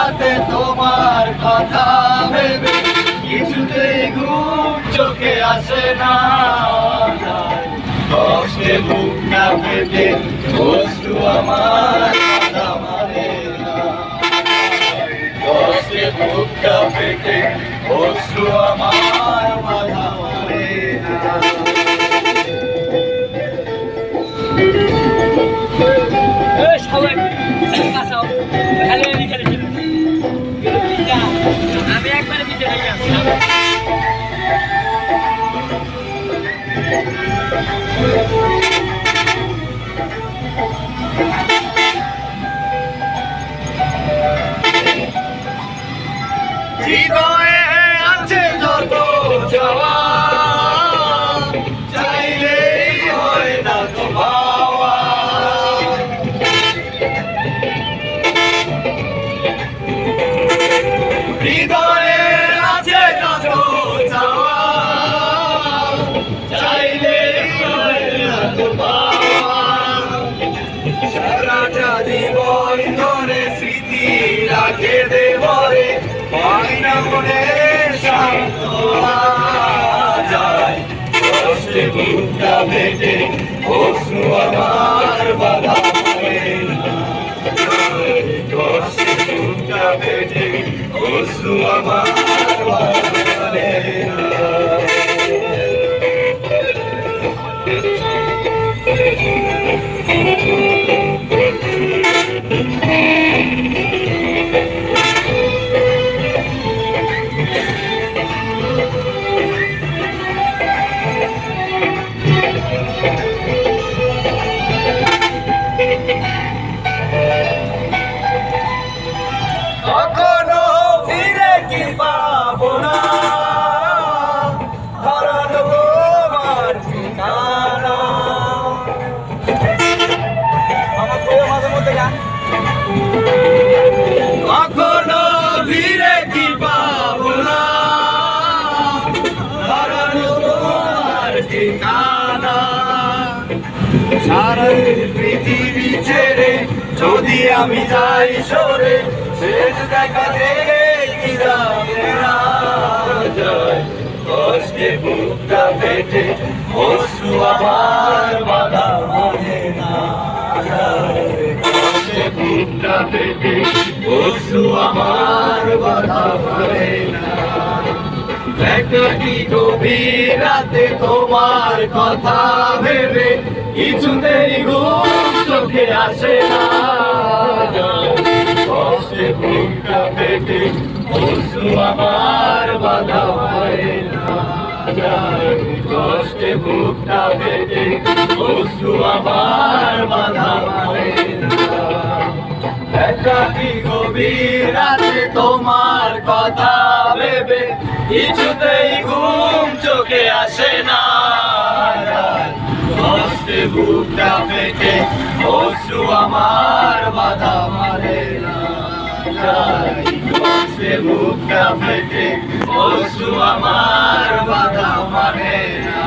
রাতে তোমার কথা ভেবে কিছুতেই ঘুম চোখে আসে না। কষ্টে বুকটা ফেটে অশ্রু আমার বাধা মানে না। কষ্টে বুকটা ফেটে অশ্রু আমার বাধা মানে না। আমি একবারে পিছিয়ে থেকে আসছি। হৃদয়ে আছে যত যাওয়া চাইলেই হয় না তো পাওয়া। হৃদয়ে আছে যত যাওয়া চাইলেই হয় না তো পাওয়া। সারাটা জীবন ধরে স্মৃতি রাখে দেবরে পাইনা মনে শান্ত যায়। কষ্টে বুকটা ফেটে অশ্রু আমার বাধা মানে না। কষ্টে বুকটা ফেটে অশ্রু আমার বাধা মানে না। কখনো ফিরে কি পাবো না হারানো তোমার ঠিকানা। কখনো ফিরে কি পাবো না হারানো তোমার ঠিকানা। সারা পৃথিবী ছেড়ে যদি আমি যাই সরে শেষ দেখা দেখে কি যাবে না যায়। কষ্টে বুকটা ফেটে অশ্রু আমার বাধা মানে না। কষ্টে বুকটা ফেটে অশ্রু আমার বাধা মানে না। একাকী গভীর রাতে তোমার কথা ভেবে কিছুতেই ঘুম চোখে আসে না। কষ্টে বুকটা ফেটে অশ্রু আমার বাধা মানে না। কষ্টে বুকটা ফেটে অশ্রু আমার বাধা মানে না। একাকী গভীর রাতে তোমার কথা ভেবে কিছুতেই ঘুম চোখে আসে না। কষ্টে বুকটা ফেটে অশ্রু আমার বাধা মানে না। কষ্টে বুকটা ফেটে অশ্রু আমার বাধা মানে না।